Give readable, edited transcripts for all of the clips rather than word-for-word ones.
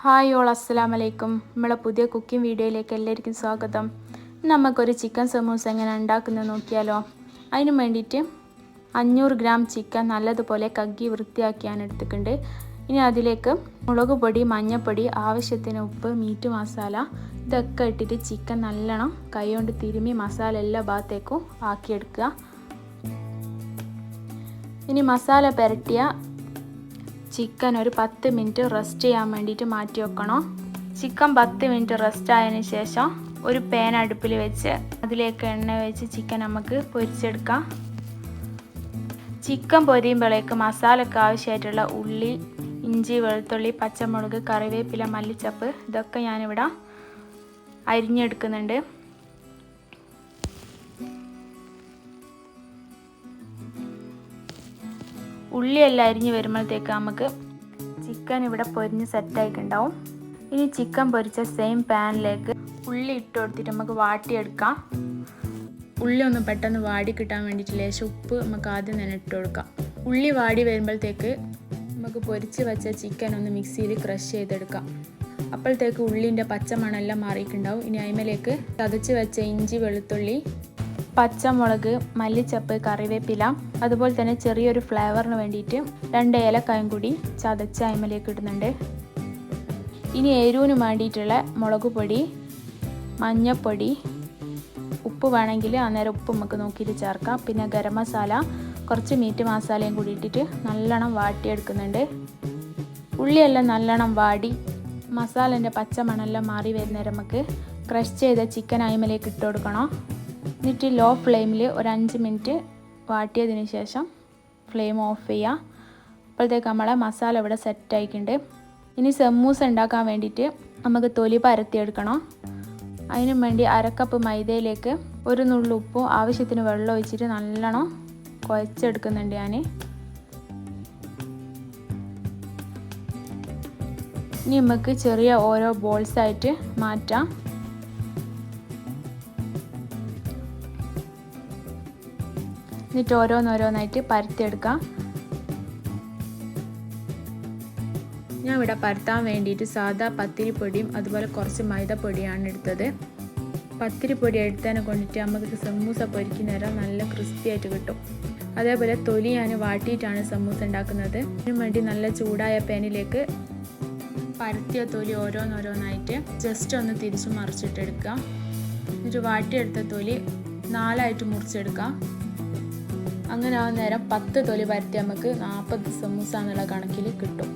Hi all അസ്സലാമു അലൈക്കും. നമ്മളെ പുതിയ കുക്കിംഗ് വീഡിയോയിലേക്ക് എല്ലാവർക്കും സ്വാഗതം. നമുക്കൊരു ചിക്കൻ സമൂസ എങ്ങനെ ഉണ്ടാക്കുന്നത് നോക്കിയാലോ. അതിന് വേണ്ടിയിട്ട് 500 ഗ്രാം ചിക്കൻ നല്ലതുപോലെ കഴുകി വൃത്തിയാക്കിയാണ് എടുത്തിട്ടുണ്ട്. ഇനി അതിലേക്ക് മുളക് പൊടി, മഞ്ഞൾപ്പൊടി, ആവശ്യത്തിന് ഉപ്പ്, മീറ്റ് മസാല ഇതൊക്കെ ഇട്ടിട്ട് ചിക്കൻ നല്ലോണം കൈകൊണ്ട് തിരുമ്മി മസാല എല്ലാ ഭാഗത്തേക്കും ആക്കിയെടുക്കുക. ഇനി മസാല പുരട്ടിയ ചിക്കൻ ഒരു 10 മിനിറ്റ് റെസ്റ്റ് ചെയ്യാൻ വേണ്ടിയിട്ട് മാറ്റി വെക്കണം. ചിക്കൻ 10 മിനിറ്റ് റെസ്റ്റ് ആയതിനു ശേഷം ഒരു പാൻ അടുപ്പിൽ വെച്ച് അതിലേക്ക് എണ്ണ വെച്ച് ചിക്കൻ നമുക്ക് പൊരിച്ചെടുക്കാം. ചിക്കൻ പൊരിയുമ്പോഴേക്ക് മസാലയ്ക്ക് ആവശ്യമായിട്ടുള്ള ഉള്ളി, ഇഞ്ചി, വെളുത്തുള്ളി, പച്ചമുളക്, കറിവേപ്പില, മല്ലിച്ചപ്പ് ഇതൊക്കെ ഞാനിവിടെ അരിഞ്ഞെടുക്കുന്നുണ്ട്. ഉള്ളിയെല്ലാം അരിഞ്ഞ് വരുമ്പോഴത്തേക്ക് നമുക്ക് ചിക്കൻ ഇവിടെ പൊരിഞ്ഞ് സെറ്റായിട്ടുണ്ടാവും. ഇനി ചിക്കൻ പൊരിച്ച സെയിം പാനിലേക്ക് ഉള്ളി ഇട്ട് കൊടുത്തിട്ട് നമുക്ക് വാട്ടിയെടുക്കാം. ഉള്ളി ഒന്ന് പെട്ടെന്ന് വാടി കിട്ടാൻ വേണ്ടിയിട്ട് ലേശം ഉപ്പ് നമുക്ക് ആദ്യം തന്നെ ഇട്ട് കൊടുക്കാം. ഉള്ളി വാടി വരുമ്പോഴത്തേക്ക് നമുക്ക് പൊരിച്ച് വെച്ച ചിക്കൻ ഒന്ന് മിക്സിയിൽ ക്രഷ് ചെയ്തെടുക്കാം. അപ്പോഴത്തേക്ക് ഉള്ളിൻ്റെ പച്ചമണമെല്ലാം മാറിയിട്ടുണ്ടാവും. ഇനി അതിലേക്ക് ചതച്ച് വെച്ച ഇഞ്ചി, വെളുത്തുള്ളി, പച്ചമുളക്, മല്ലിച്ചപ്പ്, കറിവേപ്പില, അതുപോലെ തന്നെ ചെറിയൊരു ഫ്ലേവറിന് വേണ്ടിയിട്ട് 2 ഏലക്കായും കൂടി ചതച്ച് അതിലേക്ക് ഇടുന്നുണ്ട്. ഇനി എരിവിന് വേണ്ടിയിട്ടുള്ള മുളക് പൊടി, മഞ്ഞൾപ്പൊടി, ഉപ്പ് വേണമെങ്കിൽ അന്നേരം ഉപ്പ് നമുക്ക് നോക്കിയിട്ട് ചേർക്കാം. പിന്നെ ഗരം മസാല, കുറച്ച് മീറ്റ് മസാലയും കൂടി ഇട്ടിട്ട് നല്ലോണം വാട്ടിയെടുക്കുന്നുണ്ട്. ഉള്ളിയെല്ലാം നല്ലോണം വാടി മസാലേൻ്റെ പച്ചമണമെല്ലാം മാറി വരുന്നേരം നമുക്ക് ക്രഷ് ചെയ്ത ചിക്കൻ അതിലേക്ക് ഇട്ട് കൊടുക്കണം. എന്നിട്ട് ലോ ഫ്ലെയിമിൽ ഒരു 5 മിനിറ്റ് വാട്ടിയതിന് ശേഷം ഫ്ലെയിം ഓഫ് ചെയ്യുക. അപ്പോഴത്തേക്ക് നമ്മളെ മസാല ഇവിടെ സെറ്റായിട്ടുണ്ട്. ഇനി സമൂസ ഉണ്ടാക്കാൻ വേണ്ടിയിട്ട് നമുക്ക് തൊലി പരത്തിയെടുക്കണം. അതിനു വേണ്ടി 1/2 കപ്പ് മൈദയിലേക്ക് ഒരു നുള്ളു ഉപ്പും ആവശ്യത്തിന് വെള്ളം ഒഴിച്ചിട്ട് നല്ലോണം കുഴച്ചെടുക്കുന്നുണ്ട് ഞാൻ. ഇനി നമുക്ക് ചെറിയ ഓരോ ബോൾസായിട്ട് മാറ്റാം. എന്നിട്ട് ഓരോന്നോരോന്നായിട്ട് പരത്തിയെടുക്കാം. ഞാൻ ഇവിടെ പരത്താൻ വേണ്ടിയിട്ട് സാധാ പത്തിരിപ്പൊടിയും അതുപോലെ കുറച്ച് മൈദപ്പൊടിയാണ് എടുത്തത്. പത്തിരിപ്പൊടി എടുത്തതിനെ കൊണ്ടിട്ട് നമുക്ക് സമൂസ പൊരിക്കുന്നേരം നല്ല ക്രിസ്പി ആയിട്ട് കിട്ടും. അതേപോലെ തൊലി ഞാൻ വാട്ടിയിട്ടാണ് സമൂസ ഉണ്ടാക്കുന്നത്. അതിനു വേണ്ടി നല്ല ചൂടായ പാനിലേക്ക് പരത്തിയ തൊലി ഓരോന്നോരോന്നായിട്ട് ജസ്റ്റ് ഒന്ന് തിരിച്ച് മറിച്ചിട്ടെടുക്കുക. എന്നിട്ട് വാട്ടിയെടുത്ത തൊലി 4ആയിട്ട് മുറിച്ചെടുക്കാം. അങ്ങനെ ആ നേരം 10 തൊലി പരത്തി നമുക്ക് 40 സമൂസ എന്നുള്ള കണക്കിൽ കിട്ടും.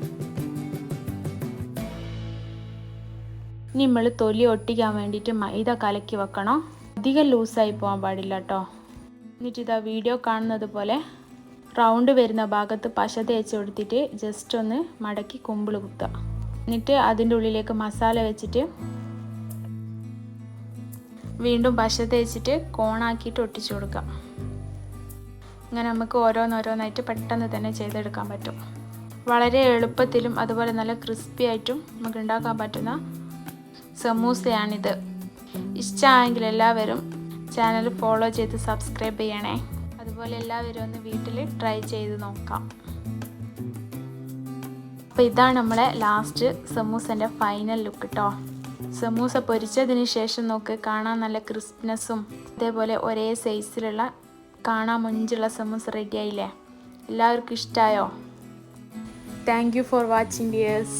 ഇനി നമ്മൾ തൊലി ഒട്ടിക്കാൻ വേണ്ടിയിട്ട് മൈദ കലക്കി വെക്കണം. അധികം ലൂസായി പോകാൻ പാടില്ല കേട്ടോ. എന്നിട്ട് ഇതാ വീഡിയോ കാണുന്നത് പോലെ റൗണ്ട് വരുന്ന ഭാഗത്ത് പശ തേച്ച് കൊടുത്തിട്ട് ജസ്റ്റ് ഒന്ന് മടക്കി കുമ്പിൾ കുത്തുക. എന്നിട്ട് അതിൻ്റെ ഉള്ളിലേക്ക് മസാല വെച്ചിട്ട് വീണ്ടും പശ തേച്ചിട്ട് കോണാക്കിയിട്ട് ഒട്ടിച്ചു കൊടുക്കാം. അങ്ങനെ നമുക്ക് ഓരോന്നോരോന്നായിട്ട് പെട്ടെന്ന് തന്നെ ചെയ്തെടുക്കാൻ പറ്റും. വളരെ എളുപ്പത്തിലും അതുപോലെ നല്ല ക്രിസ്പി ആയിട്ടും നമുക്ക് ഉണ്ടാക്കാൻ പറ്റുന്ന സമൂസയാണിത്. ഇഷ്ടമായെങ്കിൽ എല്ലാവരും ചാനൽ ഫോളോ ചെയ്ത് സബ്സ്ക്രൈബ് ചെയ്യണേ. അതുപോലെ എല്ലാവരും ഒന്ന് വീട്ടിൽ ട്രൈ ചെയ്ത് നോക്കാം. അപ്പോൾ ഇതാണ് നമ്മളെ ലാസ്റ്റ് സമൂസൻ്റെ ഫൈനൽ ലുക്ക് കേട്ടോ. സമൂസ പൊരിച്ചതിന് ശേഷം നോക്ക്, കാണാൻ നല്ല ക്രിസ്പിനെസ്സും അതേപോലെ ഒരേ സൈസിലുള്ള കാണാൻ മുഞ്ചുള്ള സമൂസ റെഡി ആയില്ലേ. എല്ലാവർക്കും ഇഷ്ടമായോ? Thank you for watching dears.